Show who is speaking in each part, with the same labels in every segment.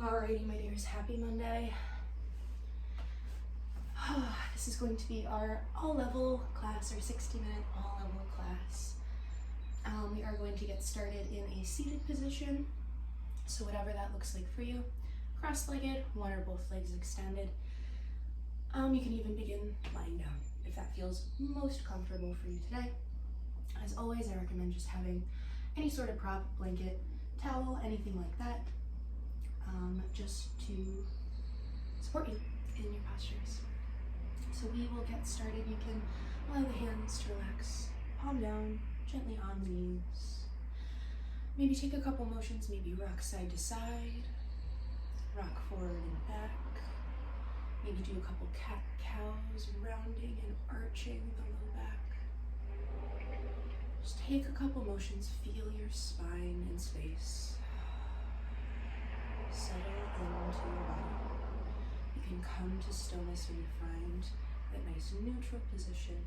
Speaker 1: Alrighty, my dears, happy Monday. This is going to be our all-level class, our 60-minute all-level class. We are going to get started in a seated position, so whatever that looks like for you. Cross-legged, one or both legs extended. You can even begin lying down if that feels most comfortable for you today. As always, I recommend just having any sort of prop, blanket, towel, anything like that, just to support you in your postures. So we will get started. You can allow the hands to relax, palm down, gently on the knees. Maybe take a couple motions, maybe rock side to side, rock forward and back. Maybe do a couple cat-cows, rounding and arching the low back. Just take a couple motions, feel your spine in space. Settle into your body. You can come to stillness when you find that nice neutral position.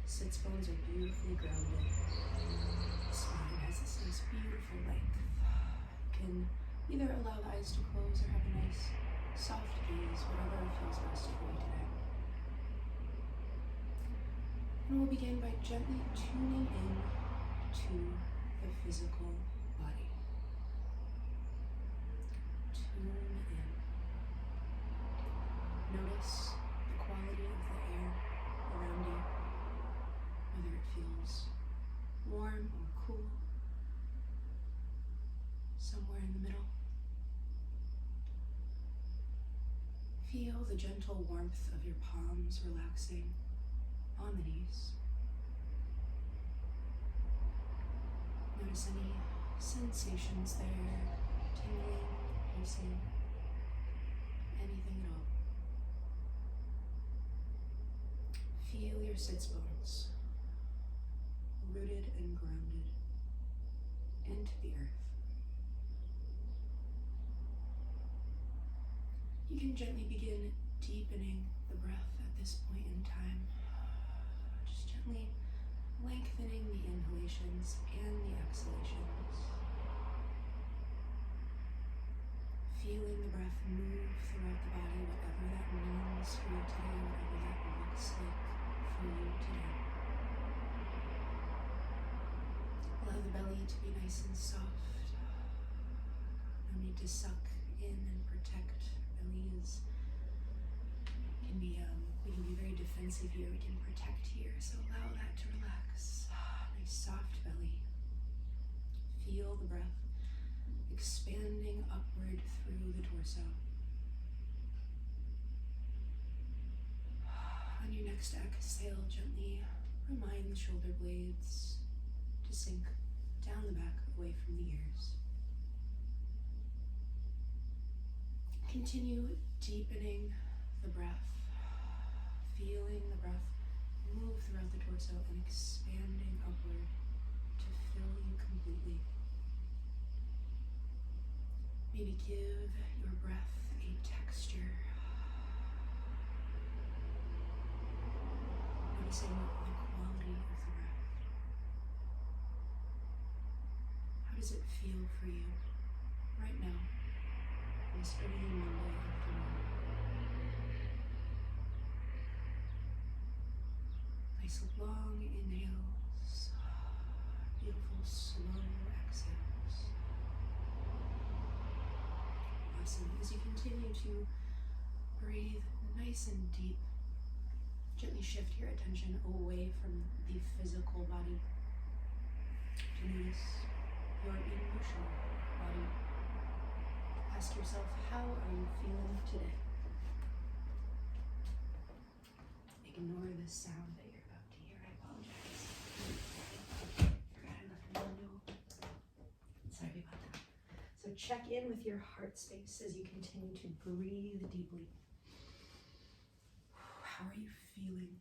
Speaker 1: Sits bones are beautifully grounded. The spine has this nice beautiful length. You can either allow the eyes to close or have a nice soft gaze, whatever feels best for you today. And we'll begin by gently tuning in to the physical body. Tune in. Notice the quality of the air around you, whether it feels warm or cool, somewhere in the middle. Feel the gentle warmth of your palms relaxing on the knees. Notice any sensations there, tingling, pulsing, anything at all. Feel your sits bones rooted and grounded into the earth. You can gently begin deepening the breath at this point in time. Just gently lengthening the inhalations and the exhalations. Feeling the breath move throughout the body, whatever that means for you today, whatever that looks like for you today. Allow the belly to be nice and soft. No need to suck in and protect. Belly is we can be very defensive here. We can protect here, so allow that to relax. Nice soft belly. Feel the breath expanding upward through the torso. On your next exhale, gently remind the shoulder blades to sink down the back, away from the ears. Continue deepening the breath, feeling the breath move throughout the torso and expanding upward to fill you completely. Maybe give your breath a texture. Noticing the quality of the breath. How does it feel for you right now? This early Monday afternoon. Nice long inhales, beautiful slow exhales. Awesome. As you continue to breathe nice and deep, gently shift your attention away from the physical body to notice your emotional body. Ask yourself, how are you feeling today? Ignore the sound that you're about to hear. I apologize. Forgot I left the window open. Sorry about that. So check in with your heart space as you continue to breathe deeply. How are you feeling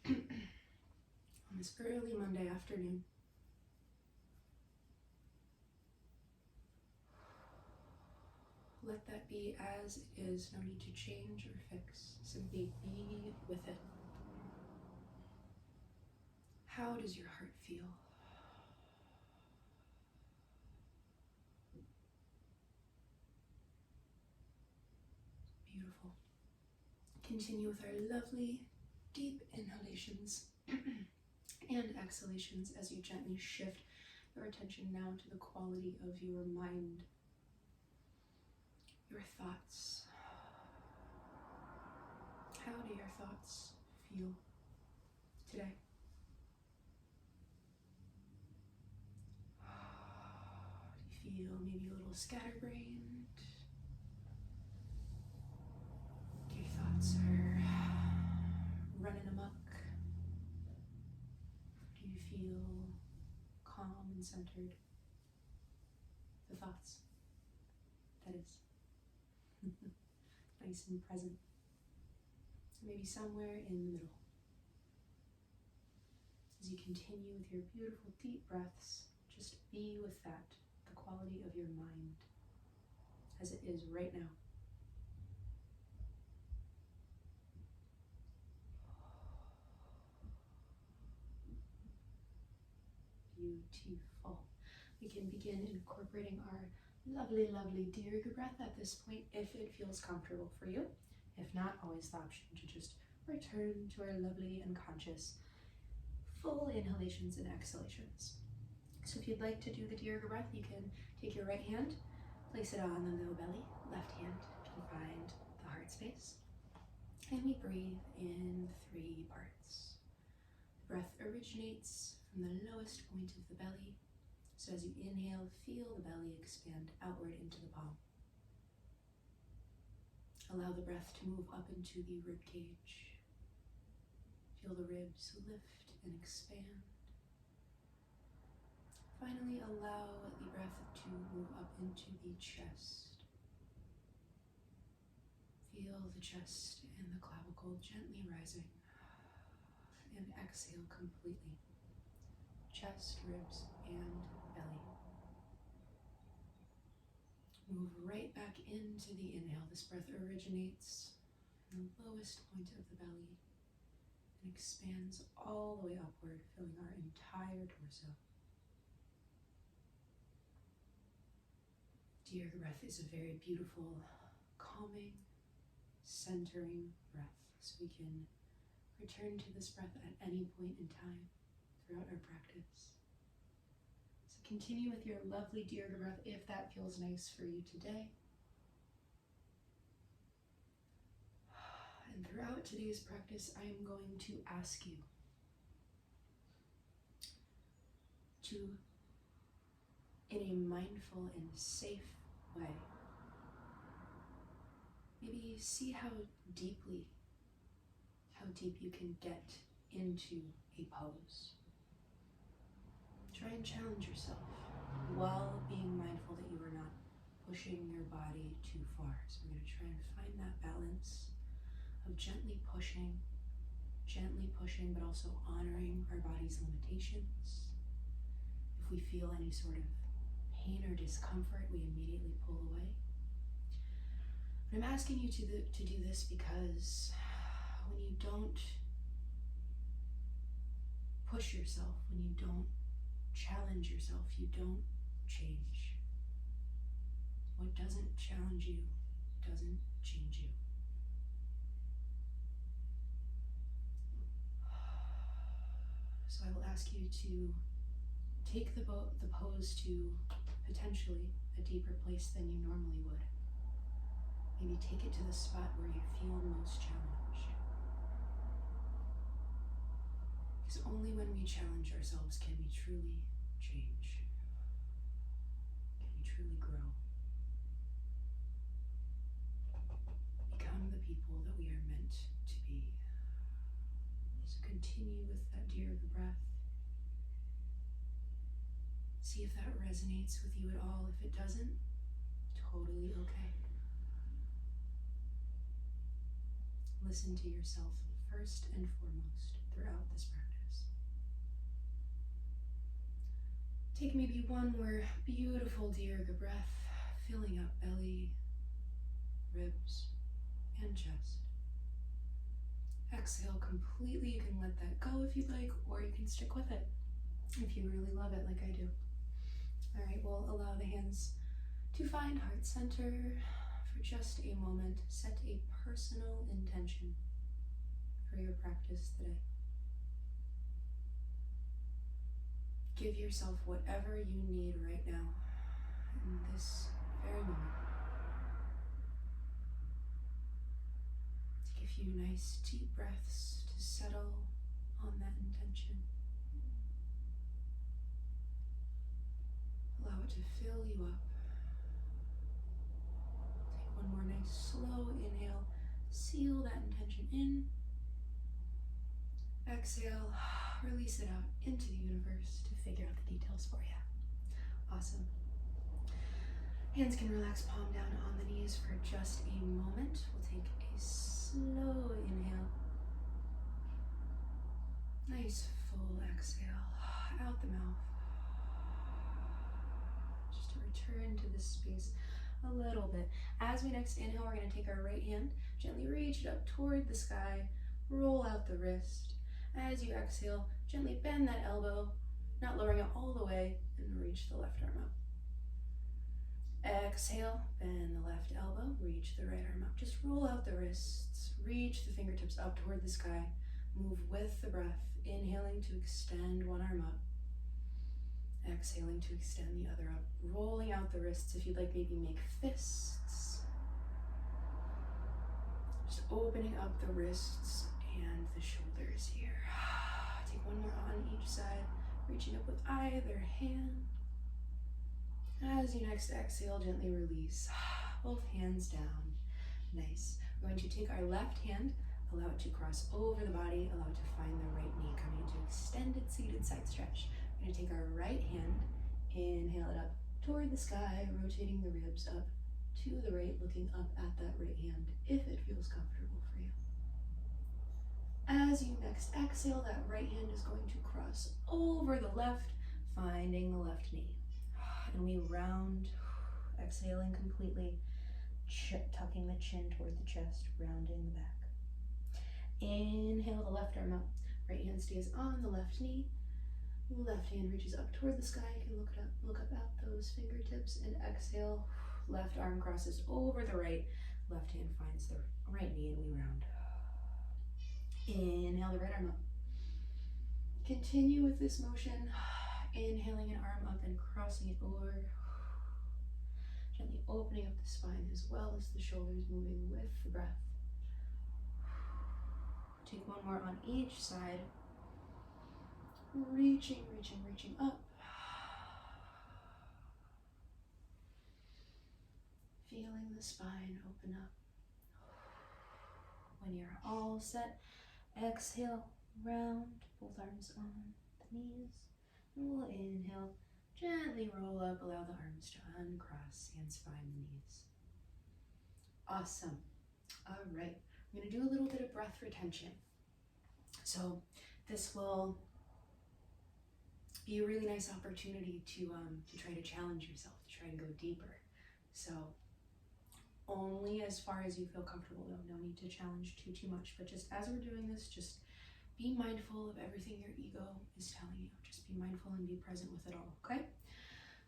Speaker 1: on this early Monday afternoon? Let that be as it is, no need to change or fix, simply be with it. How does your heart feel? Beautiful. Continue with our lovely deep inhalations and exhalations as you gently shift your attention now to the quality of your mind, your thoughts. How do your thoughts feel today? Do you feel maybe a little scatterbrained? Your thoughts are running amok? Do you feel calm and centered? The thoughts, that is. Nice and present. Maybe somewhere in the middle. As you continue with your beautiful deep breaths, just be with that, the quality of your mind, as it is right now. Beautiful. We can begin incorporating our lovely, lovely Dirga breath at this point if it feels comfortable for you. If not, always the option to just return to our lovely and conscious full inhalations and exhalations. So if you'd like to do the Dirga breath, you can take your right hand, place it on the low belly, left hand can find the heart space, and we breathe in 3 parts. The breath originates from the lowest point of the belly. So as you inhale, feel the belly expand outward into the palm. Allow the breath to move up into the rib cage. Feel the ribs lift and expand. Finally, allow the breath to move up into the chest. Feel the chest and the clavicle gently rising. And exhale completely. Chest, ribs, and belly. Move right back into the inhale. This breath originates from the lowest point of the belly and expands all the way upward, filling our entire torso. Dirga breath is a very beautiful, calming, centering breath. So we can return to this breath at any point in time throughout our practice. So continue with your lovely Dirga breath if that feels nice for you today. And throughout today's practice, I am going to ask you to, in a mindful and safe way, maybe see how deep you can get into a pose. Try and challenge yourself while being mindful that you are not pushing your body too far. So we're going to try and find that balance of gently pushing, but also honoring our body's limitations. If we feel any sort of pain or discomfort, we immediately pull away. But I'm asking you to do this because when you don't push yourself, when you don't challenge yourself, you don't change. What doesn't challenge you doesn't change you. So I will ask you to take the pose to potentially a deeper place than you normally would. Maybe take it to the spot where you feel most challenged. Because only when we challenge ourselves can we truly change. Can we truly grow. Become the people that we are meant to be. So continue with that Dirga breath. See if that resonates with you at all. If it doesn't, totally okay. Listen to yourself first and foremost throughout this practice. Take maybe one more beautiful Dirga breath, filling up belly, ribs, and chest. Exhale completely. You can let that go if you'd like, or you can stick with it if you really love it like I do. All right, we'll allow the hands to find heart center for for just a moment, set a personal intention for your practice today. Give yourself whatever you need right now in this very moment. Take a few nice deep breaths to settle on that intention. Allow it to fill you up. Take one more nice slow inhale. Seal that intention in. Exhale, release it out into the universe to figure out the details for you. Awesome. Hands can relax, palm down on the knees for just a moment. We'll take a slow inhale. Nice full exhale out the mouth. Just to return to this space a little bit. As we next inhale, we're going to take our right hand, gently reach it up toward the sky, roll out the wrist. As you exhale, gently bend that elbow, not lowering it all the way, and reach the left arm up. Exhale, bend the left elbow, reach the right arm up. Just roll out the wrists, reach the fingertips up toward the sky, move with the breath, inhaling to extend one arm up, exhaling to extend the other up, rolling out the wrists. If you'd like, maybe make fists. Just opening up the wrists and the shoulders here. Take one more on each side, reaching up with either hand. As you next exhale, gently release both hands down. Nice. We're going to take our left hand, allow it to cross over the body, allow it to find the right knee, coming into extended seated side stretch. We're going to take our right hand, inhale it up toward the sky, rotating the ribs up to the right, looking up at that right hand if it feels comfortable for you. As you next exhale, that right hand is going to cross over the left, finding the left knee. And we round, exhaling completely, tucking the chin toward the chest, rounding the back. Inhale the left arm up, right hand stays on the left knee, left hand reaches up toward the sky. You can look up at those fingertips, and exhale, left arm crosses over the right, left hand finds the right knee, and we round. Inhale the right arm up. Continue with this motion. Inhaling an arm up and crossing it over. Gently opening up the spine as well as the shoulders, moving with the breath. Take one more on each side. Reaching up. Feeling the spine open up. When you're all set, exhale, round, both arms on the knees. We'll inhale, gently roll up, allow the arms to uncross, hands find the knees. Awesome. All right, I'm going to do a little bit of breath retention. So this will be a really nice opportunity to try to challenge yourself, to try and go deeper. So only as far as you feel comfortable, though. No need to challenge too much, but just as we're doing this, just be mindful of everything your ego is telling you. Just be mindful and be present with it all, okay?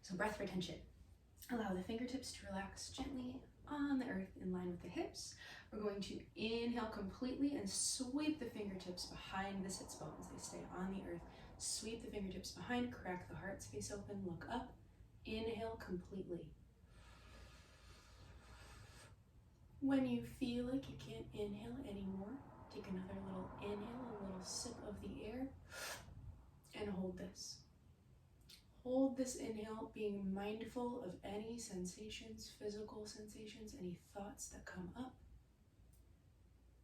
Speaker 1: So breath retention. Allow the fingertips to relax gently on the earth in line with the hips. We're going to inhale completely and sweep the fingertips behind the sits bones. They stay on the earth. Sweep the fingertips behind, crack the heart space open, look up. Inhale completely. When you feel like you can't inhale anymore, take another little inhale, a little sip of the air, and hold this. Hold this inhale, being mindful of any sensations, physical sensations, any thoughts that come up.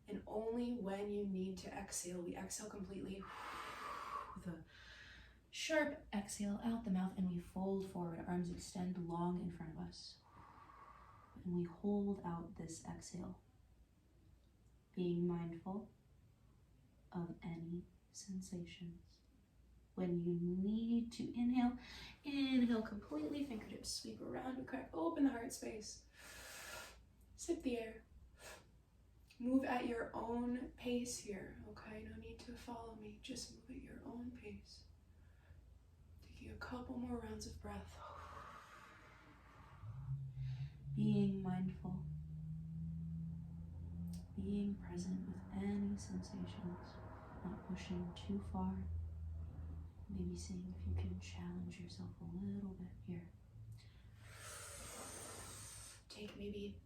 Speaker 1: And only when you need to exhale, we exhale completely with a sharp exhale out the mouth, and we fold forward, arms extend long in front of us. And we hold out this exhale, being mindful of any sensations. When you need to inhale, inhale completely, fingertips sweep around, crack open the heart space. Sip the air. Move at your own pace here, okay? No need to follow me, just move at your own pace. Taking a couple more rounds of breath. Being mindful
Speaker 2: being present with any sensations, not pushing too far. Maybe seeing if you can challenge yourself a little bit here.
Speaker 1: Take maybe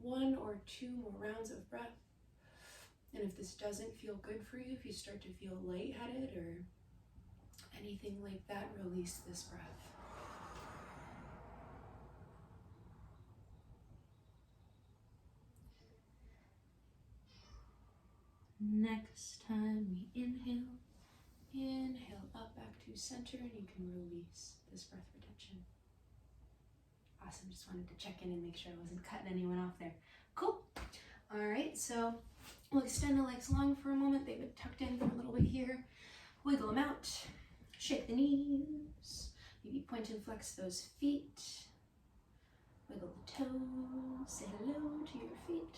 Speaker 1: 1 or 2 more rounds of breath. And if this doesn't feel good for you, if you start to feel lightheaded or anything like that, release this breath.
Speaker 2: Next time we inhale,
Speaker 1: Inhale up back to center, and you can release this breath retention. Awesome, just wanted to check in and make sure I wasn't cutting anyone off there. Cool. All right, so we'll extend the legs long for a moment. They've been tucked in for a little bit here. Wiggle them out. Shake the knees. Maybe point and flex those feet. Wiggle the toes. Say hello to your feet.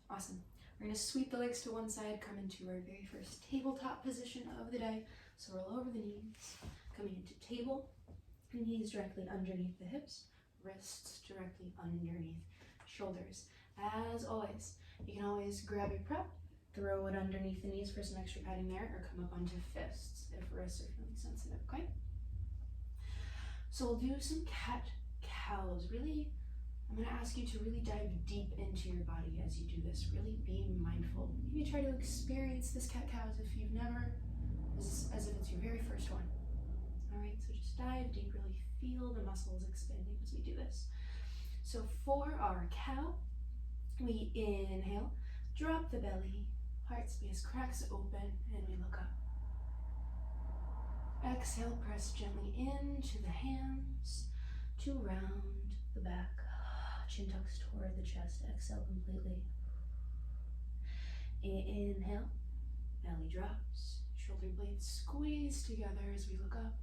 Speaker 1: Awesome. We're going to sweep the legs to one side, come into our very first tabletop position of the day. So roll over the knees, coming into table, knees directly underneath the hips, wrists directly underneath shoulders. As always, you can always grab your prep, throw it underneath the knees for some extra padding there, or come up onto fists if wrists are feeling sensitive, okay? So we'll do some cat-cows. Really, I'm going to ask you to really dive deep into your body as you do this. Really be mindful. Maybe try to experience this cat-cows if you've never, as if it's your very first one. All right, so just dive deep, really feel the muscles expanding as we do this. So for our cow, we inhale, drop the belly, heart space cracks open, and we look up. Exhale, press gently into the hands to round the back. Chin tucks toward the chest. Exhale completely. Inhale, belly drops, shoulder blades squeeze together as we look up.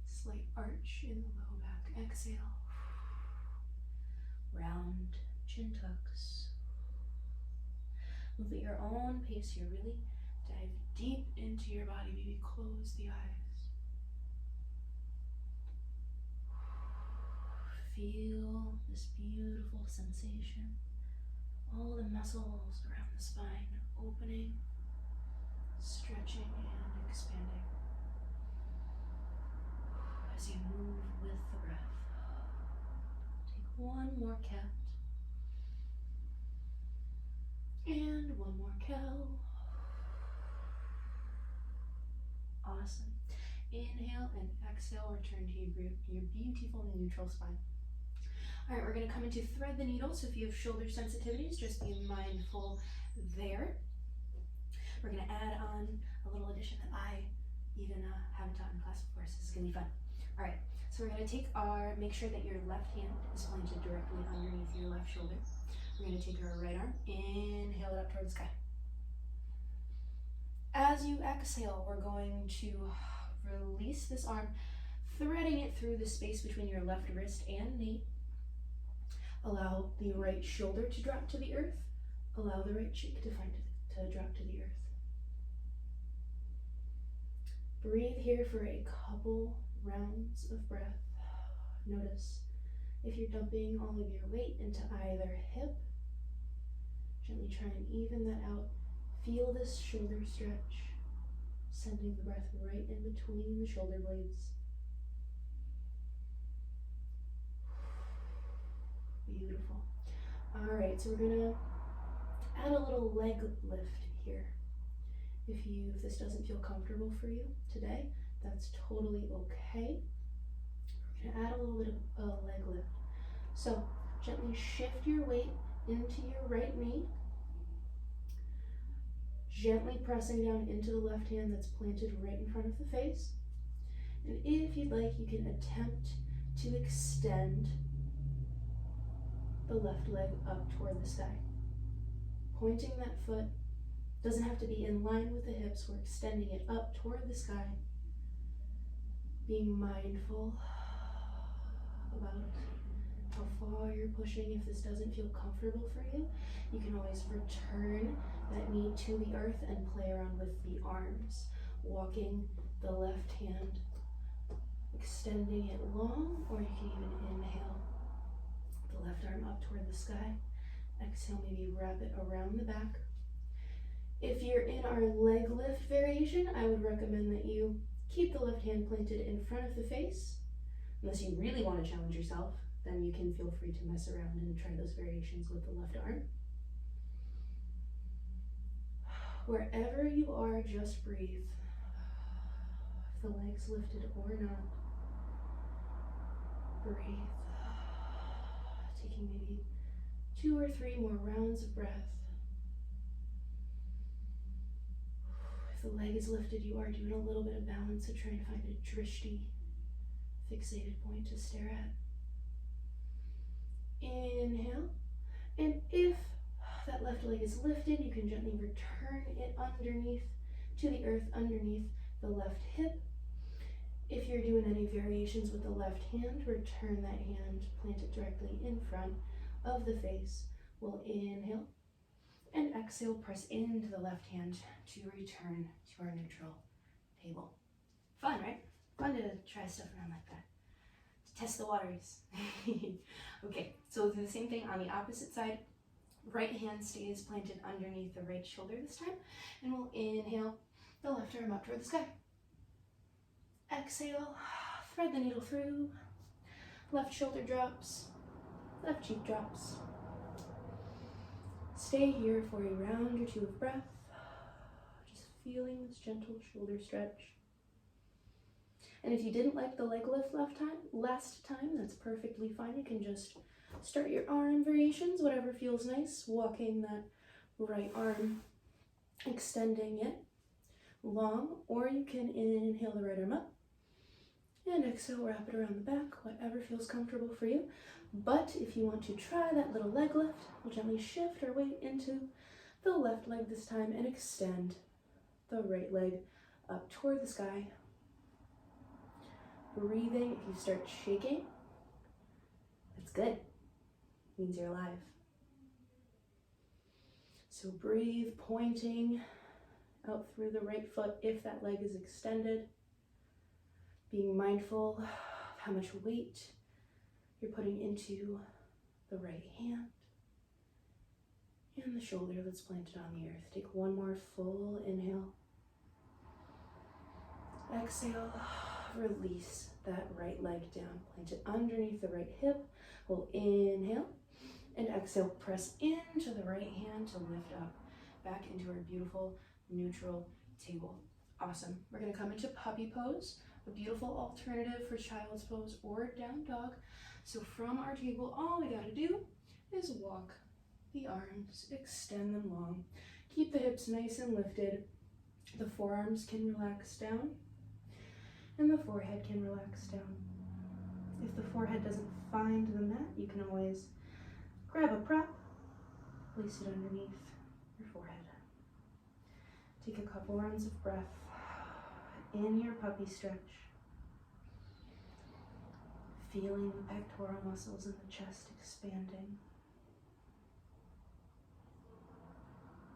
Speaker 1: Slight arch in the low back. Exhale. Round, chin tucks. Move at your own pace here. Really dive deep into your body. Maybe close the eyes. Feel this beautiful sensation. All the muscles around the spine opening, stretching, and expanding as you move with the breath. Take one more cat and one more cow. Awesome. Inhale and exhale, return to your beautiful neutral spine. All right, we're going to come into thread the needle. So if you have shoulder sensitivities, just be mindful there. We're going to add on a little addition that I even haven't taught in class before, so this is going to be fun. All right, so we're going to make sure that your left hand is planted directly underneath your left shoulder. We're going to take our right arm, inhale it up toward the sky. As you exhale, we're going to release this arm, threading it through the space between your left wrist and knee. Allow the right shoulder to drop to the earth. Allow the right cheek to drop to the earth. Breathe here for a couple rounds of breath. Notice if you're dumping all of your weight into either hip. Gently try and even that out. Feel this shoulder stretch, sending the breath right in between the shoulder blades. Beautiful. All right, so we're gonna add a little leg lift here. If this doesn't feel comfortable for you today, that's totally okay. We're gonna add a little bit of a leg lift. So gently shift your weight into your right knee, gently pressing down into the left hand that's planted right in front of the face. And if you'd like, you can attempt to extend the left leg up toward the sky. Pointing that foot doesn't have to be in line with the hips. We're extending it up toward the sky. Being mindful about how far you're pushing. If this doesn't feel comfortable for you, you can always return that knee to the earth and play around with the arms. Walking the left hand, extending it long, or you can even inhale the left arm up toward the sky. Exhale, maybe wrap it around the back. If you're in our leg lift variation, I would recommend that you keep the left hand planted in front of the face. Unless you really want to challenge yourself, then you can feel free to mess around and try those variations with the left arm. Wherever you are, just breathe. If the leg's lifted or not, breathe. Taking maybe 2 or 3 more rounds of breath. If the leg is lifted, you are doing a little bit of balance, so try and find a drishti, fixated point to stare at. Inhale, and if that left leg is lifted, you can gently return it underneath to the earth, underneath the left hip. If you're doing any variations with the left hand, return that hand, plant it directly in front of the face. We'll inhale and exhale, press into the left hand to return to our neutral table. Fun, right? Fun to try stuff around like that. To test the waters. Okay, so we'll do the same thing on the opposite side. Right hand stays planted underneath the right shoulder this time, and we'll inhale the left arm up toward the sky. Exhale, thread the needle through, left shoulder drops, left cheek drops. Stay here for a round or 2 of breath, just feeling this gentle shoulder stretch. And if you didn't like the leg lift last time, that's perfectly fine. You can just start your arm variations, whatever feels nice, walking that right arm, extending it long, or you can inhale the right arm up and exhale, wrap it around the back, whatever feels comfortable for you. But if you want to try that little leg lift, we'll gently shift our weight into the left leg this time and extend the right leg up toward the sky. Breathing, if you start shaking, that's good. It means you're alive. So breathe, pointing out through the right foot if that leg is extended. Being mindful of how much weight you're putting into the right hand and the shoulder that's planted on the earth. Take one more full inhale. Exhale, release that right leg down. Plant it underneath the right hip. We'll inhale and exhale, press into the right hand to lift up back into our beautiful neutral table. Awesome. We're going to come into puppy pose, a beautiful alternative for child's pose or down dog. So from our table, all we got to do is walk the arms, extend them long. Keep the hips nice and lifted. The forearms can relax down and the forehead can relax down. If the forehead doesn't find the mat, you can always grab a prop, place it underneath your forehead. Take a couple rounds of breath in your puppy stretch. Feeling the pectoral muscles in the chest expanding.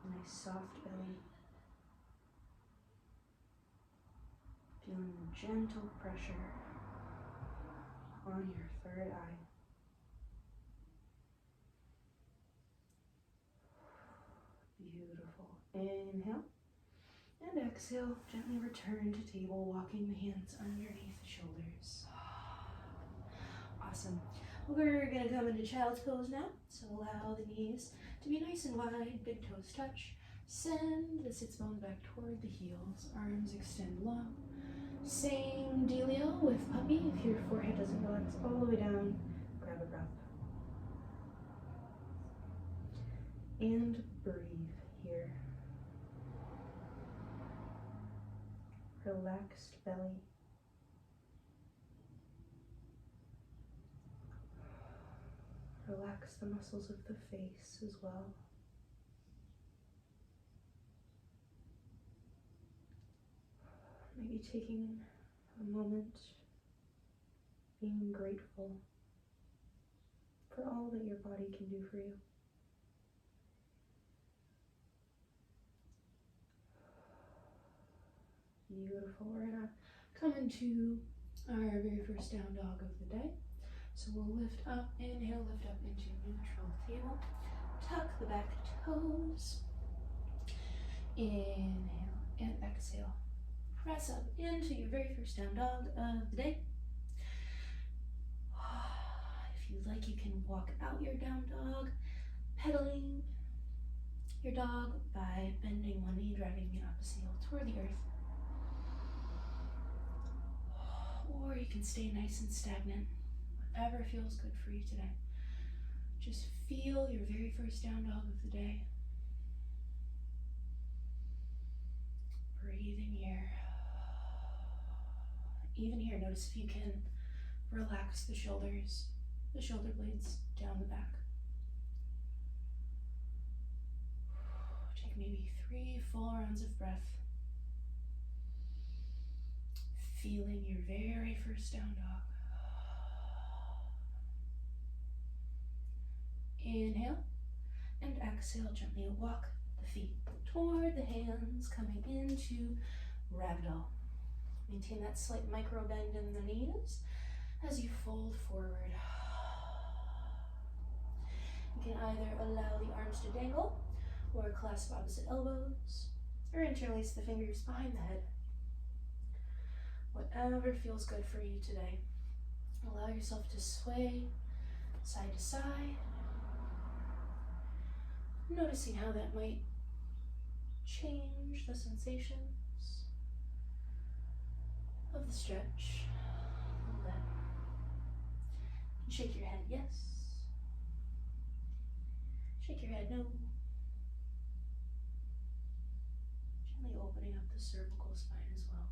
Speaker 1: Nice soft belly. Feeling the gentle pressure on your third eye. Beautiful. Inhale and exhale. Gently return to table, walking the hands underneath the shoulders. Awesome. We're going to come into child's pose now. So allow the knees to be nice and wide, big toes touch. Send the sits bones back toward the heels. Arms extend long. Same dealio with puppy. If your forehead doesn't relax all the way down, grab a breath. And breathe here. Relaxed belly. Relax the muscles of the face as well. Maybe taking a moment, being grateful for all that your body can do for you. Beautiful. We're gonna come into our very first down dog of the day. So we'll lift up, inhale, lift up into neutral table. tuck the back toes. Inhale and exhale. Press up into your very first down dog of the day. If you'd like, you can walk out your down dog, pedaling your dog by bending one knee, driving the opposite heel toward the earth. Or you can stay nice and stagnant, whatever feels good for you today. Just feel your very first down dog of the day. Breathing here. Even here, notice if you can relax the shoulders, the shoulder blades down the back. Take maybe 3 full rounds of breath. Feeling your very first down dog. Inhale and exhale, gently walk the feet toward the hands, coming into ragdoll. Maintain that slight micro bend in the knees as you fold forward. You can either allow the arms to dangle or clasp opposite elbows or interlace the fingers behind the head. Whatever feels good for you today. Allow yourself to sway side to side, noticing how that might change the sensations of the stretch. A little bit. And shake your head yes. Shake your head no. Gently opening up the cervical spine as well.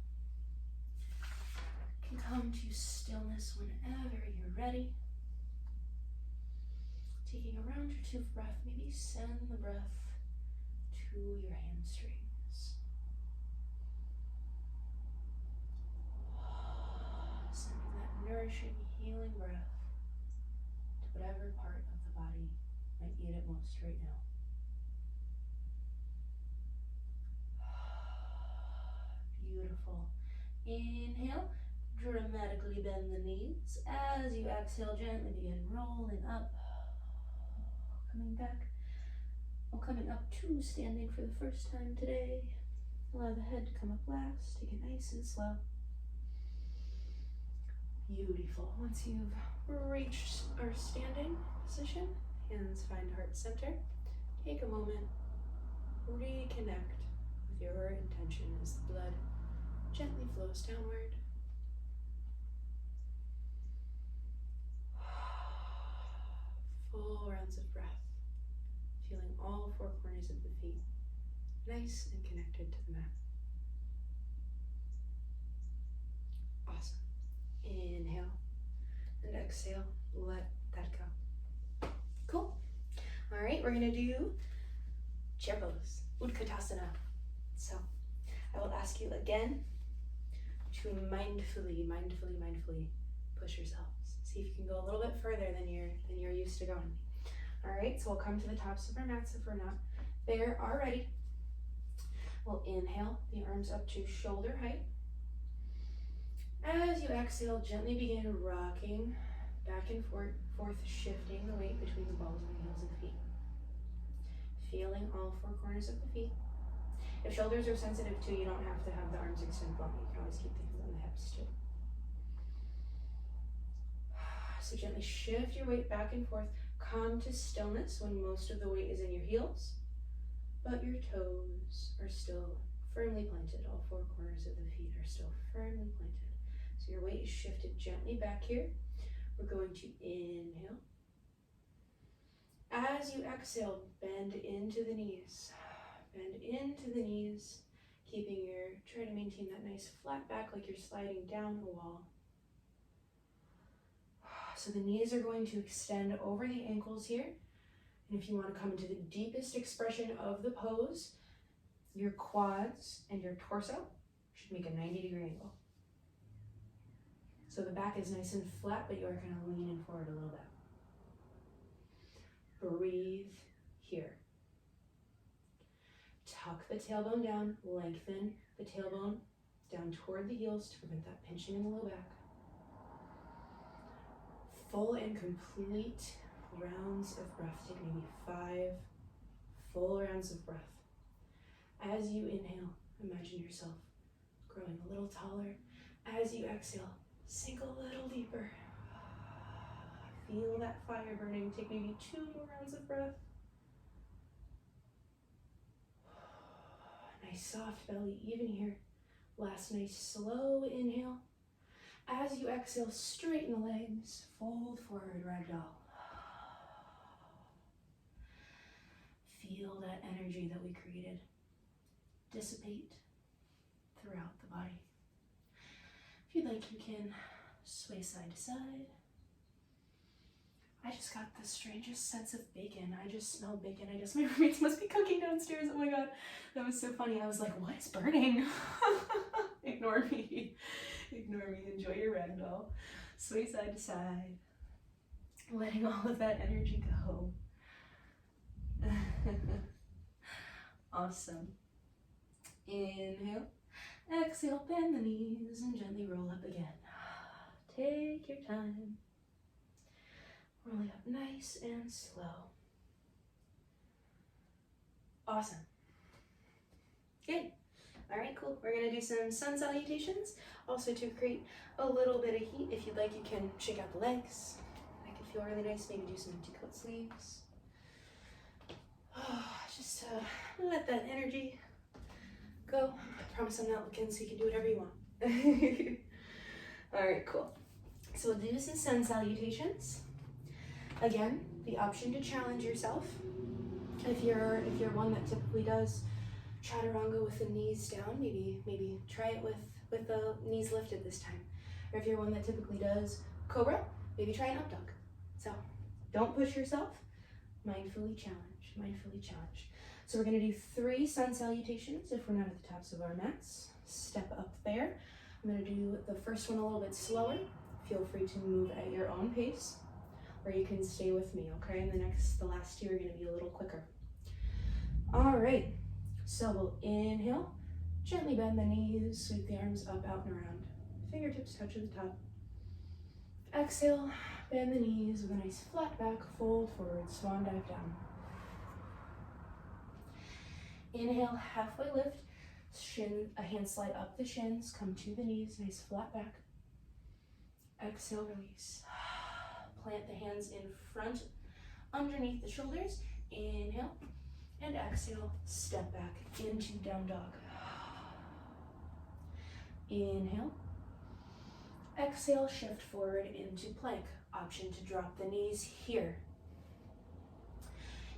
Speaker 1: You can come to stillness whenever you're ready. Taking a round or 2 of breath, maybe send the breath to your hamstrings. Sending that nourishing, healing breath to whatever part of the body might need it most right now. Beautiful. Inhale, dramatically bend the knees. As you exhale, gently begin rolling up. Coming back, or coming up to standing for the first time today. Allow the head to come up last. Take it nice and slow. Beautiful. Once you've reached our standing position, hands find heart center. Take a moment, reconnect with your intention as the blood gently flows downward. Full rounds of breath. Feeling all 4 corners of the feet nice and connected to the mat. Awesome. Inhale and exhale. Let that go. Cool. All right, we're gonna do chair pose, Utkatasana. So I will ask you again to mindfully push yourselves. See if you can go a little bit further than you're used to going. All right, so we'll come to the tops of our mats if we're not there already. We'll inhale, the arms up to shoulder height. As you exhale, gently begin rocking back and forth, shifting the weight between the balls and the heels of the feet. Feeling all 4 corners of the feet. If shoulders are sensitive too, you don't have to have the arms extended long. You can always keep the hands on the hips too. So gently shift your weight back and forth. Come to stillness when most of the weight is in your heels, but your toes are still firmly planted. All 4 corners of the feet are still firmly planted. So your weight is shifted gently back here. We're going to inhale. As you exhale, bend into the knees. Bend into the knees, try to maintain that nice flat back like you're sliding down a wall. So the knees are going to extend over the ankles here. And if you want to come into the deepest expression of the pose, your quads and your torso should make a 90-degree angle. So the back is nice and flat, but you are kind of leaning forward a little bit. Breathe here. Tuck the tailbone down, lengthen the tailbone down toward the heels to prevent that pinching in the low back. Full and complete rounds of breath. Take maybe 5 5 full rounds of breath. As you inhale, imagine yourself growing a little taller. As you exhale, sink a little deeper. Feel that fire burning. Take maybe 2 more rounds of breath. Nice soft belly, even here. Last nice slow inhale. As you exhale, straighten the legs, fold forward, ragdoll. Feel that energy that we created dissipate throughout the body. If you'd like, you can sway side to side. I just got the strangest sense of bacon. I just smelled bacon. My roommates must be cooking downstairs. Oh my god, that was so funny. I was like, what is burning? Ignore me. Ignore me. Enjoy your ragdoll. Sway side to side. Letting all of that energy go. Awesome. Inhale. Exhale, bend the knees and gently roll up again. Take your time. Rolling up nice and slow. Awesome. Good. All right, cool. We're gonna do some sun salutations. Also to create a little bit of heat, if you'd like, you can shake out the legs. That could feel really nice. Maybe do some empty coat sleeves. Just let that energy go. I promise I'm not looking, so you can do whatever you want. All right, cool. So we'll do some sun salutations. Again, the option to challenge yourself. If you're one that typically does chaturanga with the knees down, maybe try it with the knees lifted this time. Or if you're one that typically does cobra, maybe try an up dog. So don't push yourself. Mindfully challenge. Mindfully challenge. So we're going to do 3 sun salutations if we're not at the tops of our mats. Step up there. I'm going to do the first one a little bit slower. Feel free to move at your own pace, or you can stay with me, okay? And the last 2 are going to be a little quicker. All right, so we'll inhale, gently bend the knees, sweep the arms up, out, and around. Fingertips touch at the top. Exhale, bend the knees with a nice flat back, fold forward, swan dive down. Inhale, halfway lift, a hand slide up the shins, come to the knees, nice flat back. Exhale, release. Plant the hands in front, underneath the shoulders. Inhale, and exhale, step back into down dog. Inhale. Exhale, shift forward into plank. Option to drop the knees here.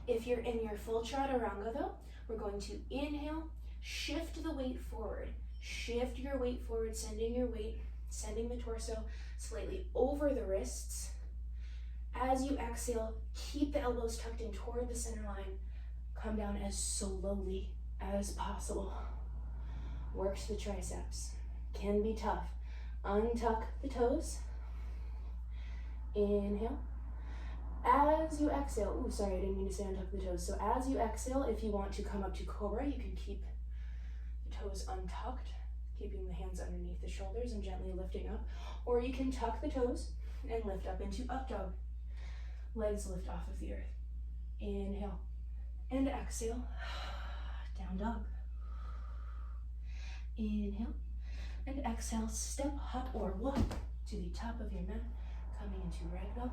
Speaker 1: If you're in your full chaturanga though, we're going to inhale, shift the weight forward. Shift your weight forward, sending the torso slightly over the wrists. As you exhale, keep the elbows tucked in toward the center line. Come down as slowly as possible. Works the triceps. Can be tough. Untuck the toes. Inhale. As you exhale, I didn't mean to say untuck the toes. So as you exhale, if you want to come up to cobra, you can keep the toes untucked, keeping the hands underneath the shoulders and gently lifting up. Or you can tuck the toes and lift up into up dog. Legs lift off of the earth. Inhale and exhale, down dog. Inhale and exhale, step, hop, or walk to the top of your mat, coming into ragdoll.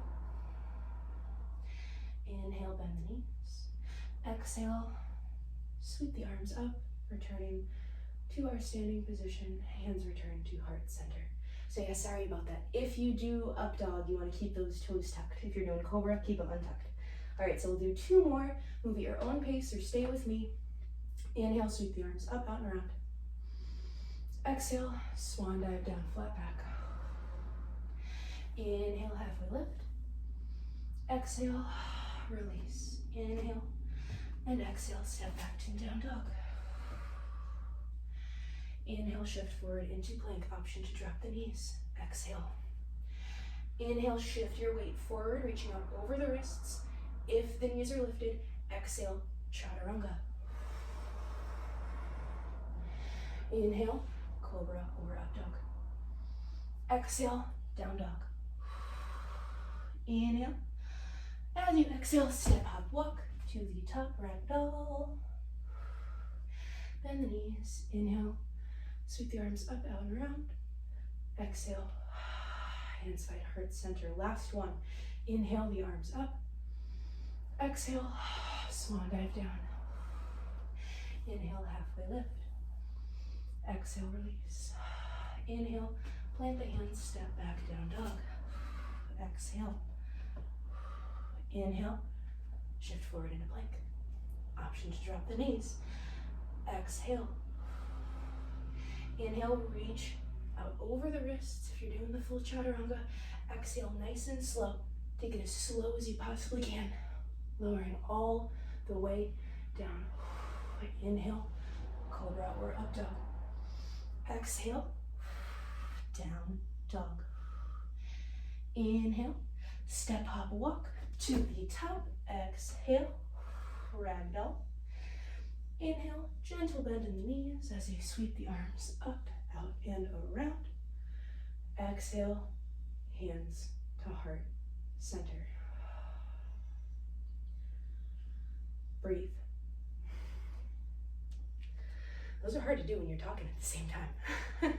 Speaker 1: Inhale, bend the knees. Exhale, sweep the arms up, returning to our standing position. Hands return to heart center. So yeah, sorry about that. If you do up dog, you want to keep those toes tucked. If you're doing cobra, keep them untucked. All right, so we'll do 2 more. Move at your own pace or stay with me. Inhale, sweep the arms up, out, and around. Exhale, swan dive down, flat back. Inhale, halfway lift. Exhale, release. Inhale, and exhale, step back to down dog. Inhale, shift forward into plank, option to drop the knees. Exhale. Inhale, shift your weight forward, reaching out over the wrists. If the knees are lifted, exhale, chaturanga. Inhale, cobra or up dog. Exhale, down dog. Inhale. As you exhale, step, hop, walk to to the top, ragdoll. Bend the knees, inhale, sweep the arms up, out, and around. Exhale, hands find heart center. Last one, inhale the arms up. Exhale, swan dive down. Inhale, halfway lift. Exhale, release. Inhale, plant the hands, step back, down dog. Exhale. Inhale, shift forward into plank. Option to drop the knees. Exhale. Inhale, reach out over the wrists if you're doing the full chaturanga. Exhale, nice and slow. Take it as slow as you possibly can. Lowering all the way down. Inhale, cobra or up dog. Exhale, down dog. Inhale, step, hop, walk to the top. Exhale, ragdoll. Inhale, gentle bend in the knees as you sweep the arms up, out, and around. Exhale, hands to heart center. Breathe. Those are hard to do when you're talking at the same time.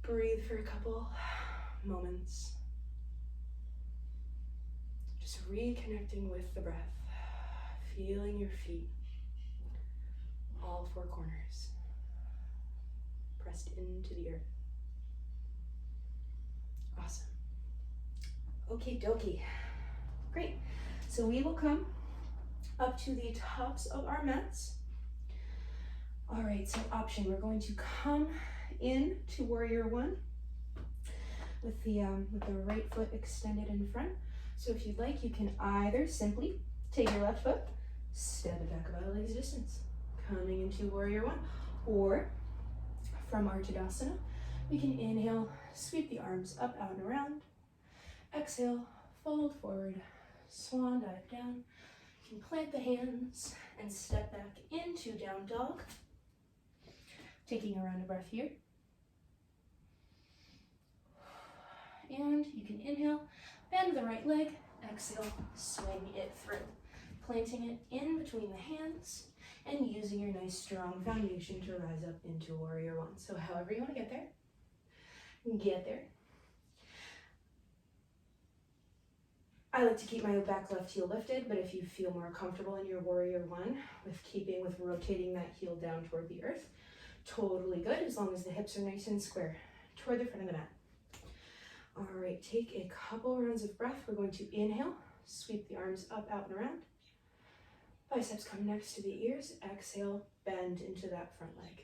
Speaker 1: Breathe for a couple moments. Just reconnecting with the breath. Feeling your feet, all four corners, pressed into the earth. Awesome. Okie dokie. Great. So we will come up to the tops of our mats. All right, so option, we're going to come in to warrior one with the right foot extended in front. So if you'd like, you can either simply take your left foot, step it back about a leg's distance, coming into warrior one, or from our Tadasana, we can inhale, sweep the arms up, out, and around. Exhale, fold forward, swan dive down. You can plant the hands and step back into down dog. Taking a round of breath here. And you can inhale, bend the right leg, exhale, swing it through. Planting it in between the hands and using your nice strong foundation to rise up into warrior one. So however you want to get there, get there. I like to keep my back left heel lifted, but if you feel more comfortable in your warrior one with rotating that heel down toward the earth, totally good, as long as the hips are nice and square toward the front of the mat. All right, take a couple rounds of breath. We're going to inhale, sweep the arms up, out, and around. Biceps come next to the ears. Exhale, bend into that front leg.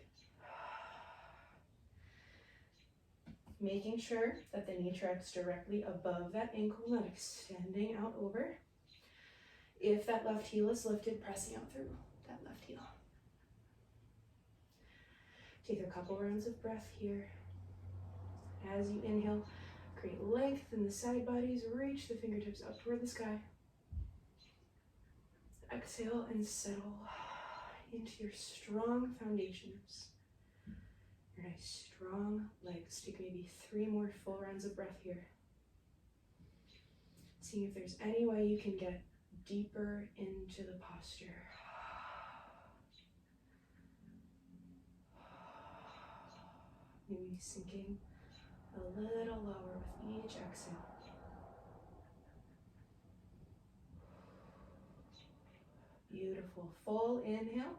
Speaker 1: Making sure that the knee tracks directly above that ankle, not extending out over. If that left heel is lifted, pressing out through that left heel. Take a couple rounds of breath here. As you inhale, create length in the side bodies, reach the fingertips up toward the sky. Exhale and settle into your strong foundations. Your nice strong legs. Take maybe 3 more full rounds of breath here. Seeing if there's any way you can get deeper into the posture. Maybe sinking a little lower with each exhale. Beautiful. Full inhale.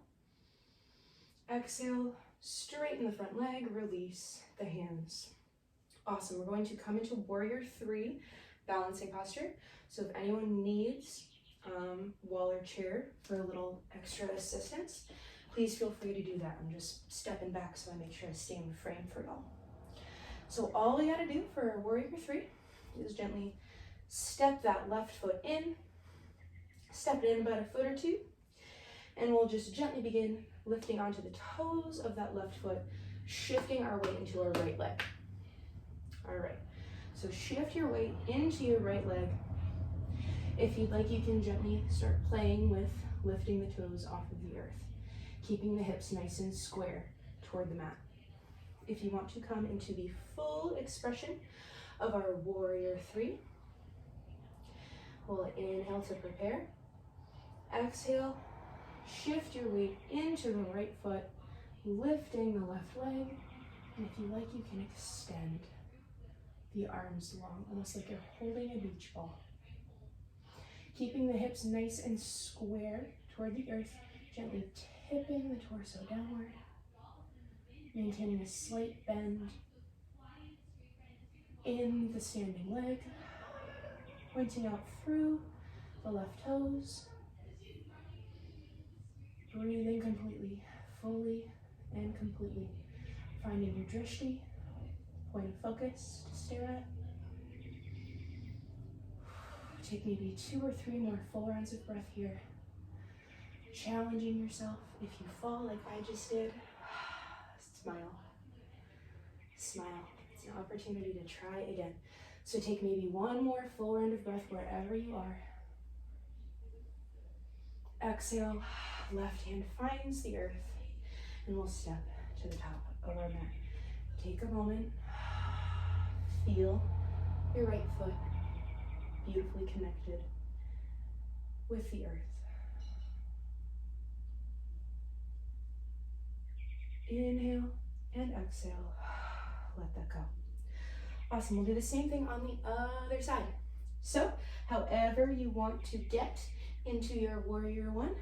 Speaker 1: Exhale, straighten the front leg, release the hands. Awesome. We're going to come into warrior 3, balancing posture. So if anyone needs wall or chair for a little extra assistance, please feel free to do that. I'm just stepping back so I make sure I stay in frame for y'all. So all we gotta do for our warrior 3 is gently step that left foot in, step it in about a foot or 2, and we'll just gently begin lifting onto the toes of that left foot, shifting our weight into our right leg. All right, so shift your weight into your right leg. If you'd like, you can gently start playing with lifting the toes off of the earth, keeping the hips nice and square toward the mat. If you want to come into the full expression of our warrior 3, we'll inhale to prepare. Exhale, shift your weight into the right foot, lifting the left leg. And if you like, you can extend the arms long, almost like you're holding a beach ball. Keeping the hips nice and square toward the earth, gently tipping the torso downward, maintaining a slight bend in the standing leg, pointing out through the left toes, breathing completely, fully and completely, finding your drishti, point of focus to stare at. Take maybe 2 or 3 more full rounds of breath here. Challenging yourself. If you fall like I just did, smile. Smile. It's an opportunity to try again. So take maybe 1 more full round of breath wherever you are. Exhale, left hand finds the earth, and we'll step to the top of our mat. Take a moment, feel your right foot beautifully connected with the earth. Inhale and exhale, let that go. Awesome, we'll do the same thing on the other side. So, however you want to get into your warrior one,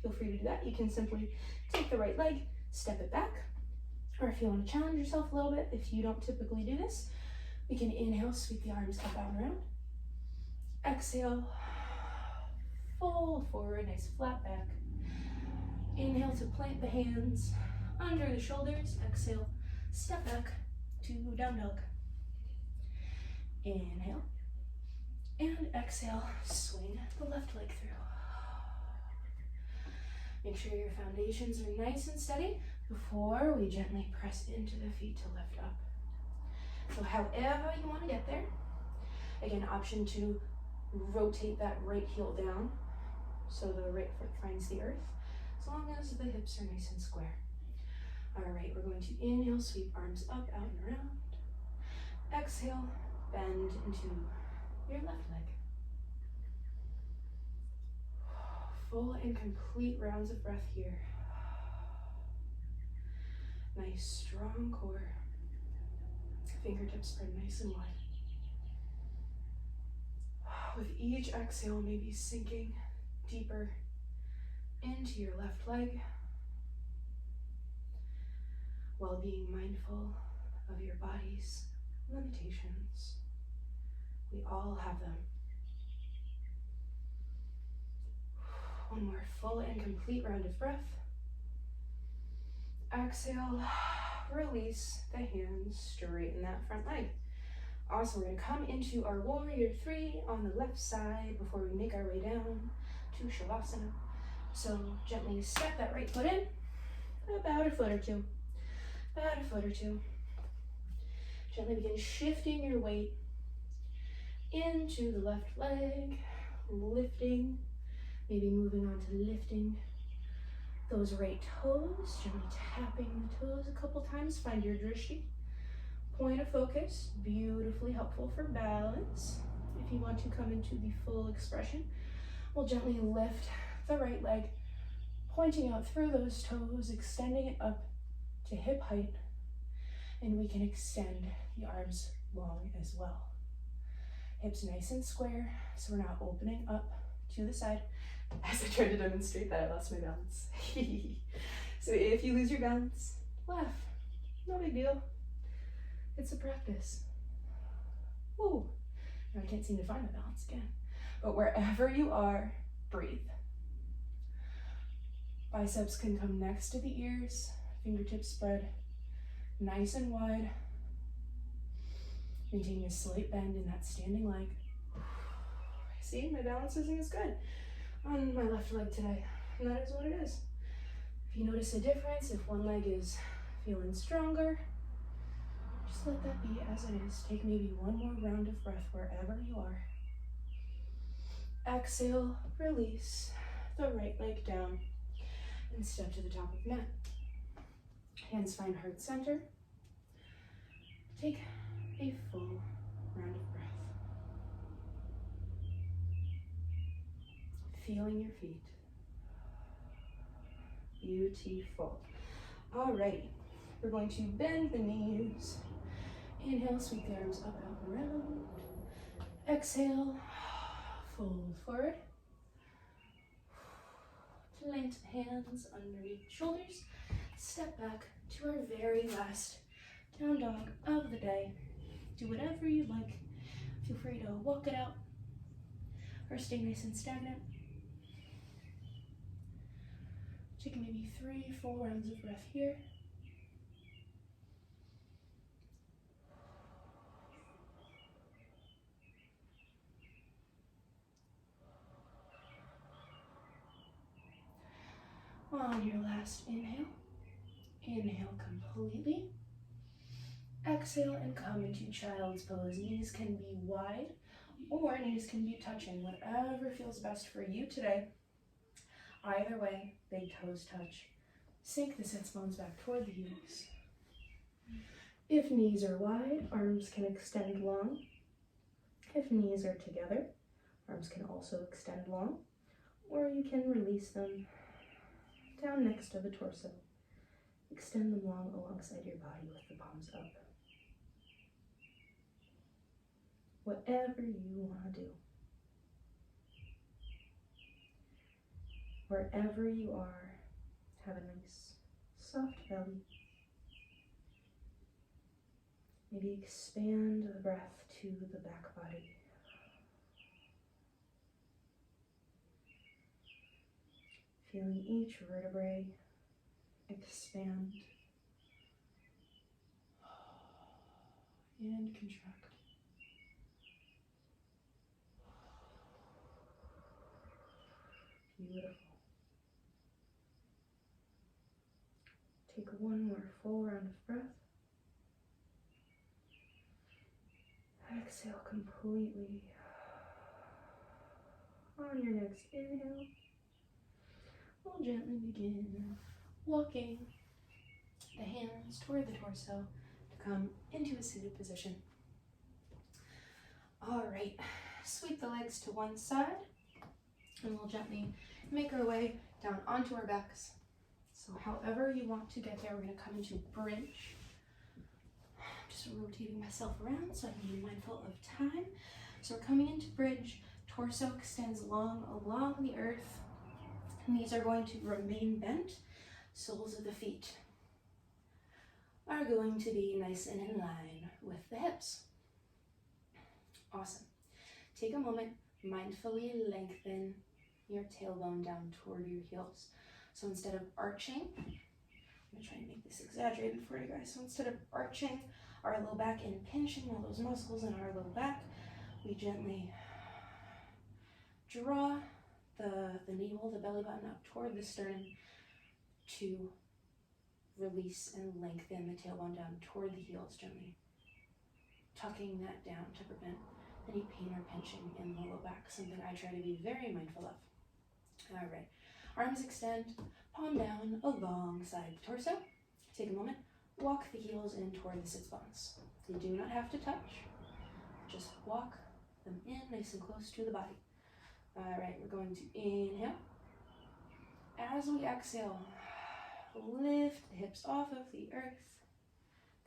Speaker 1: feel free to do that. You can simply take the right leg, step it back, or if you want to challenge yourself a little bit, if you don't typically do this, we can inhale, sweep the arms up, out, and around. Exhale, fold forward, nice flat back. Inhale to plant the hands under the shoulders. Exhale, step back to down dog. Inhale, and exhale, swing the left leg through. Make sure your foundations are nice and steady before we gently press into the feet to lift up. So however you want to get there, again, option 2, rotate that right heel down so the right foot finds the earth, as long as the hips are nice and square. All right, we're going to inhale, sweep arms up, out, and around. Exhale, bend into your left leg. Full and complete rounds of breath here. Nice, strong core. Fingertips spread nice and wide. With each exhale, maybe sinking deeper into your left leg, while being mindful of your body's limitations. We all have them. One more full and complete round of breath. Exhale, release the hands, straighten that front leg. Awesome, we're gonna come into our warrior 3 on the left side before we make our way down to Shavasana. So gently step that right foot in, about a foot or two. About a foot or two. Gently begin shifting your weight into the left leg, lifting, maybe moving on to lifting those right toes, gently tapping the toes a couple times. Find your drishti, point of focus, beautifully helpful for balance. If you want to come into the full expression, we'll gently lift the right leg, pointing out through those toes, extending it up to hip height, and we can extend the arms long as well. Hips nice and square, so we're not opening up to the side. As I tried to demonstrate that, I lost my balance. So if you lose your balance, laugh. No big deal. It's a practice. Woo. Now I can't seem to find my balance again. But wherever you are, breathe. Biceps can come next to the ears. Fingertips spread nice and wide. Maintaining a slight bend in that standing leg. See, my balance isn't as good on my left leg today, and that is what it is. If you notice a difference, if one leg is feeling stronger, just let that be as it is. Take maybe 1 more round of breath wherever you are. Exhale, release the right leg down and step to the top of the mat. Hands find heart center. Take a full round of breath. feeling your feet. Beautiful. Alrighty, we're going to bend the knees. Inhale, sweep the arms up, out, and around. Exhale, fold forward. Plant hands underneath shoulders. Step back to our very last down dog of the day. Do whatever you'd like. Feel free to walk it out or stay nice and stagnant. Taking maybe 3 full rounds of breath here. On your last inhale, inhale completely. Exhale and come into child's pose. Knees can be wide or knees can be touching, whatever feels best for you today. Either way, big toes touch. Sink the sits bones back toward the heels. If knees are wide, arms can extend long. If knees are together, arms can also extend long, or you can release them down next to the torso. Extend them long alongside your body with the palms up. Whatever you want to do. Wherever you are, have a nice soft belly. Maybe expand the breath to the back body. Feeling each vertebrae expand and contract. Beautiful. Take one more full round of breath. Exhale completely. On your next inhale, we'll gently begin walking the hands toward the torso to come into a seated position. All right, sweep the legs to one side, and we'll gently make our way down onto our backs. So however you want to get there, we're going to come into bridge. Just rotating myself around so I can be mindful of time. So we're coming into bridge, torso extends long along the earth. Knees are going to remain bent. Soles of the feet are going to be nice and in line with the hips. Awesome. Take a moment, mindfully lengthen your tailbone down toward your heels. So instead of arching, I'm going to try and make this exaggerated for you guys. So instead of arching our low back and pinching all those muscles in our low back, we gently draw the navel, the belly button up toward the sternum to release and lengthen the tailbone down toward the heels gently. Tucking that down to prevent any pain or pinching in the low back, something I try to be very mindful of. All right, arms extend, palm down alongside the torso. Take a moment, walk the heels in toward the sits bones. They do not have to touch, just walk them in nice and close to the body. All right, we're going to inhale. As we exhale, lift the hips off of the earth,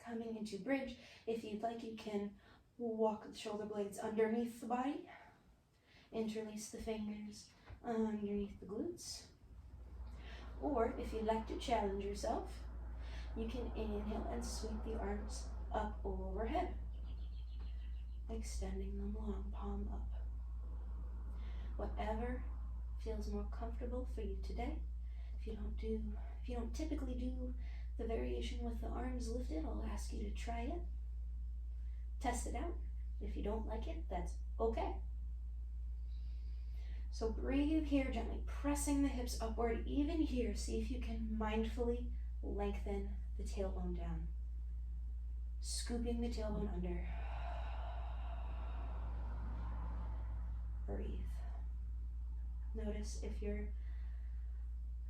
Speaker 1: coming into bridge. If you'd like, you can walk the shoulder blades underneath the body, interlace the fingers underneath the glutes. Or if you'd like to challenge yourself, you can inhale and sweep the arms up overhead, extending them long, palm up. Whatever feels more comfortable for you today. If you don't typically do the variation with the arms lifted, I'll ask you to try it. Test it out. If you don't like it, that's okay. So breathe here, gently pressing the hips upward. Even here, see if you can mindfully lengthen the tailbone down. Scooping the tailbone under. Breathe. Notice if you're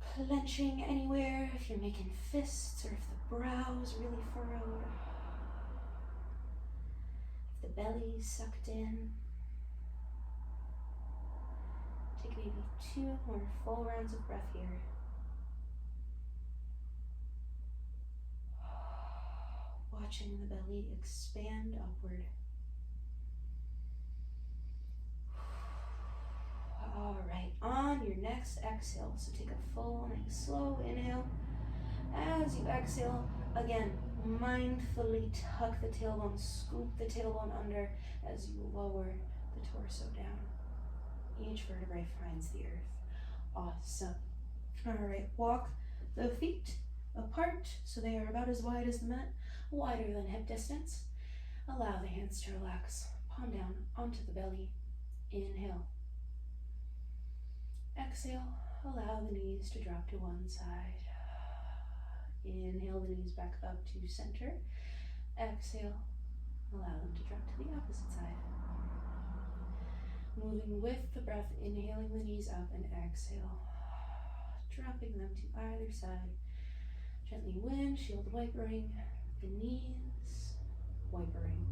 Speaker 1: clenching anywhere, if you're making fists, or if the brow's really furrowed, if the belly's sucked in.
Speaker 2: Take maybe 2 more full rounds of breath here. Watching the belly expand upward. All right, on your next exhale, so take a full, nice, slow inhale. As you exhale, again, mindfully tuck the tailbone, scoop the tailbone under as you lower the torso down. Each vertebrae finds the earth. Awesome. All right, walk the feet apart so they are about as wide as the mat, wider than hip distance. Allow the hands to relax, palm down onto the belly. Inhale. Exhale, allow the knees to drop to one side. Inhale the knees back up to center. Exhale, allow them to drop to the opposite side. Moving with the breath, inhaling the knees up and exhale, dropping them to either side. Gently windshield wipering the knees, wipering.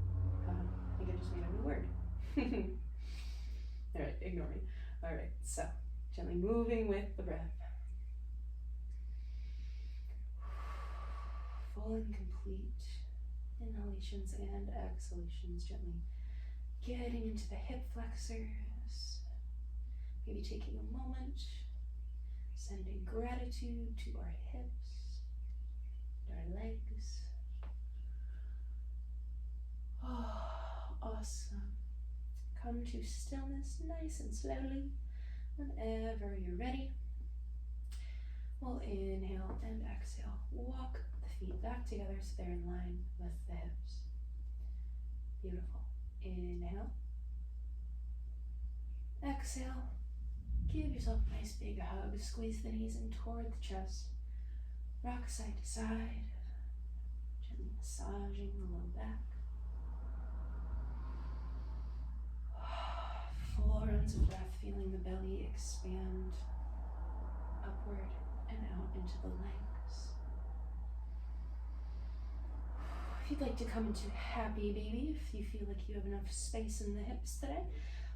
Speaker 2: I think I just made a new word. All right, ignore me. All right, so gently moving with the breath. Full and complete inhalations and exhalations, gently getting into the hip flexors. Maybe taking a moment, sending gratitude to our hips, our legs. Oh, awesome. Come to stillness nice and slowly. Whenever you're ready, we'll inhale and exhale. Walk the feet back together so they're in line with the hips. Beautiful. Inhale. Exhale. Give yourself a nice big hug. Squeeze the knees in toward the chest. Rock side to side. Gently massaging the low back. 4 rounds of breath, feeling the belly expand upward and out into the legs. If you'd like to come into happy baby, if you feel like you have enough space in the hips today,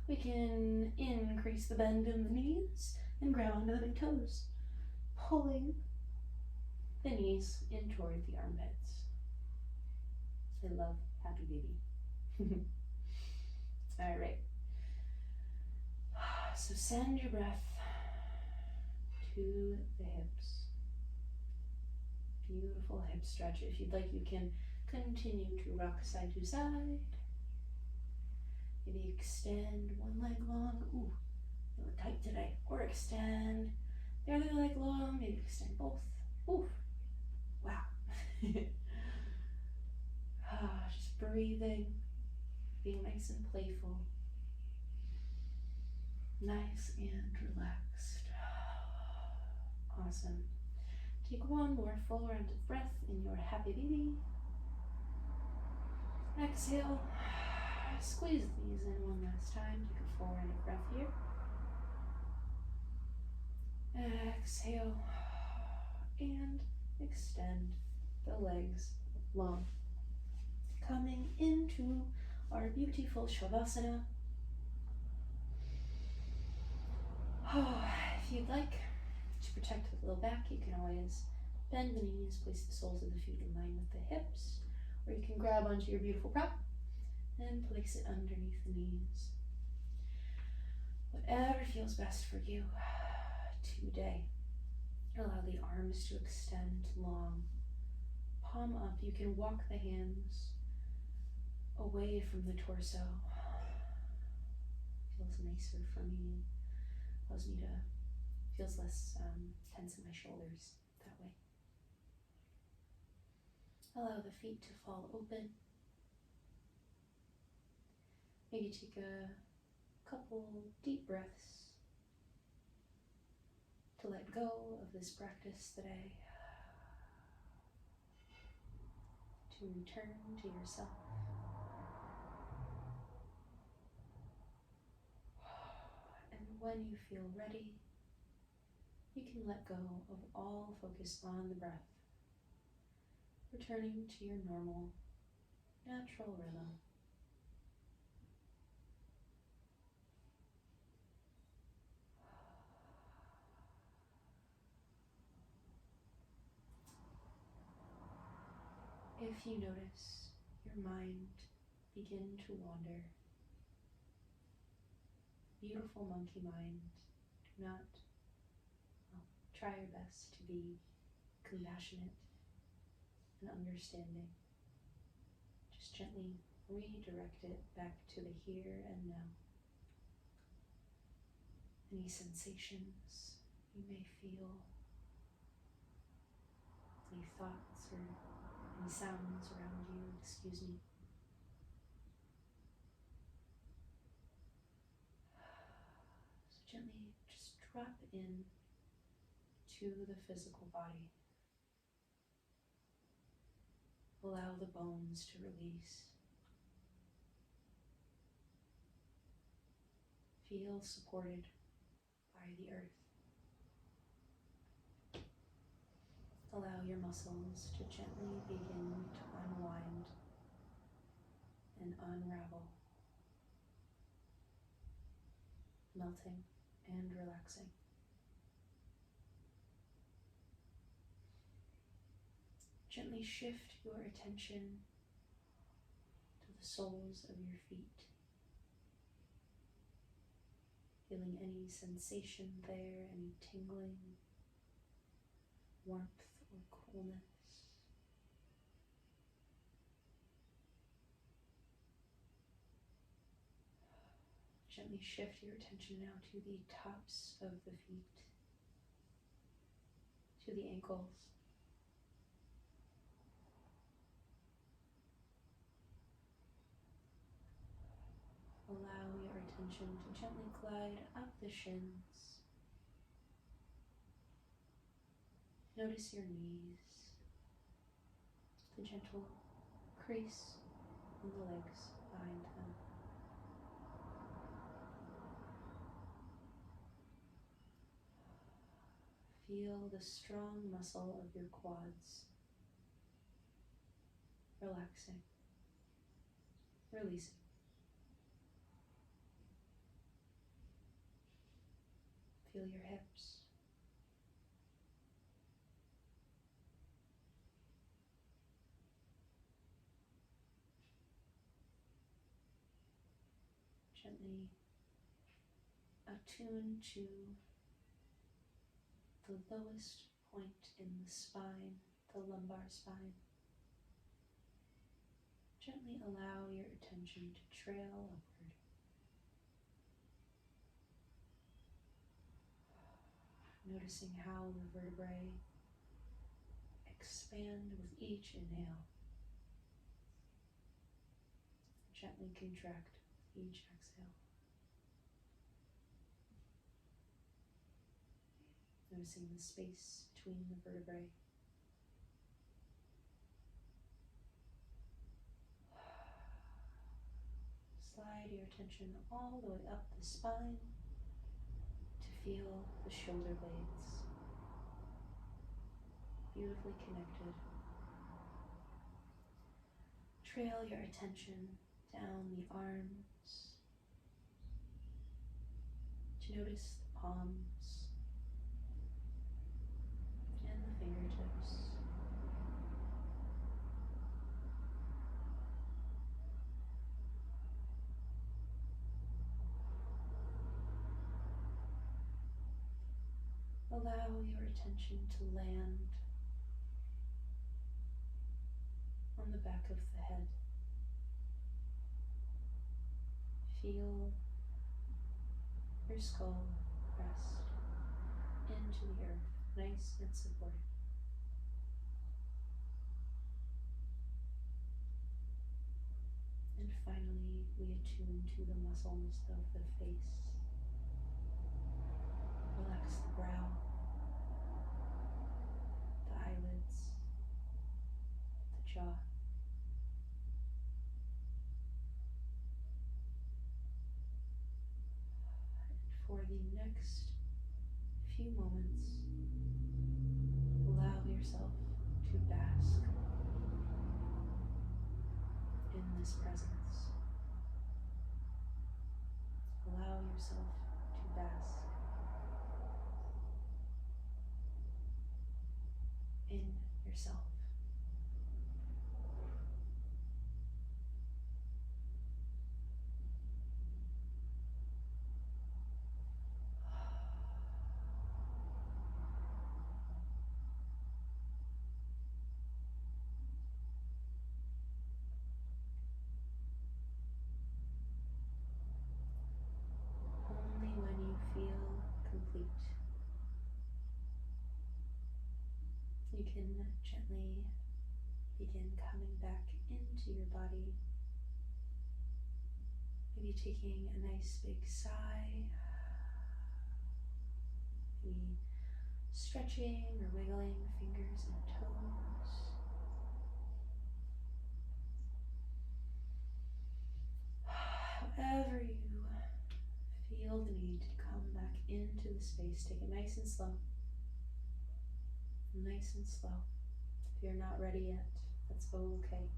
Speaker 2: we can increase the bend in the knees and grab onto the big toes, pulling the knees in toward the armpits. I love happy baby. All right. So send your breath to the hips. Beautiful hip stretch. If you'd like, you can continue to rock side to side. Maybe extend one leg long. Ooh, a little tight today. Or extend the other leg long. Maybe extend both. Ooh, wow. Just breathing, being nice and playful. Nice and relaxed. Awesome. Take one more full round of breath in your happy baby. Exhale. Squeeze these in one last time. Take a full round of breath here. Exhale. And extend the legs long. Coming into our beautiful Shavasana. If you'd like to protect the low back, you can always bend the knees, place the soles of the feet in line with the hips, or you can grab onto your beautiful prop and place it underneath the knees. Whatever feels best for you today. Allow the arms to extend long. Palm up. You can walk the hands away from the torso. Feels nicer for me. Allows me to, feels less tense in my shoulders that way. Allow the feet to fall open. Maybe take a couple deep breaths to let go of this practice today. To return to yourself. And when you feel ready, you can let go of all focus on the breath, returning to your normal, natural rhythm. If you notice your mind begin to wander, beautiful monkey mind, do not, try your best to be compassionate and understanding. Just gently redirect it back to the here and now. Any sensations you may feel, any thoughts or any sounds around you, excuse me. So gently just drop in to the physical body. Allow the bones to release. Feel supported by the earth. Allow your muscles to gently begin to unwind and unravel, melting and relaxing. Gently shift your attention to the soles of your feet, feeling any sensation there, any tingling, warmth or coolness. Gently shift your attention now to the tops of the feet, to the ankles. Allow your attention to gently glide up the shins. Notice your knees, the gentle crease in the legs behind them. Feel the strong muscle of your quads relaxing, releasing. Feel your hips. Gently attune to the lowest point in the spine, the lumbar spine. Gently allow your attention to trail upward. Noticing how the vertebrae expand with each inhale. Gently contract with each exhale. Noticing the space between the vertebrae. Slide your attention all the way up the spine to feel the shoulder blades beautifully connected. Trail your attention down the arms to notice the palms and the fingertips. Allow your attention to land on the back of the head. Feel your skull rest into the earth, nice and supported. And finally, we attune to the muscles of the face. Relax the brow, the eyelids, the jaw. And for the next few moments, allow yourself to bask in this presence. Allow yourself to bask in yourself. You can gently begin coming back into your body. Maybe taking a nice big sigh. Maybe stretching or wiggling fingers and toes. However you feel the need to come back into the space, take it nice and slow. Nice and slow. If you're not ready yet, that's okay.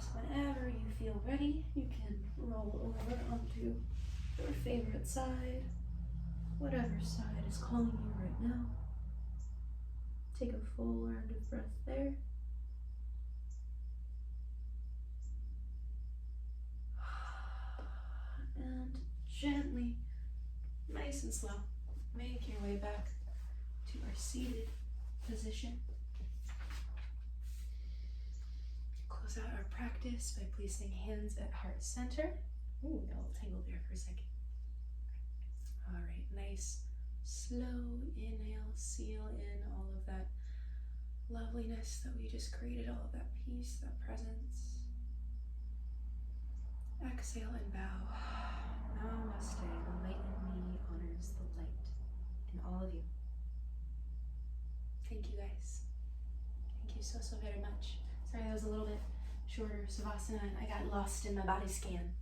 Speaker 2: So whenever you feel ready, you can roll over onto your favorite side, whatever side is calling you right now. Take a full round of breath there. And gently, nice and slow, make your way back to our seated position. Close out our practice by placing hands at heart center. Ooh, got a little tangled there for a second. All right, nice, slow inhale, seal in all of that loveliness that we just created, all of that peace, that presence. Exhale and bow. Namaste. The light in me honors the light in all of you. Thank you guys. Thank you so very much. Sorry that was a little bit shorter Savasana and I got lost in my body scan.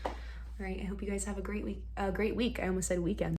Speaker 2: All right, I hope you guys have a great week. I almost said weekend.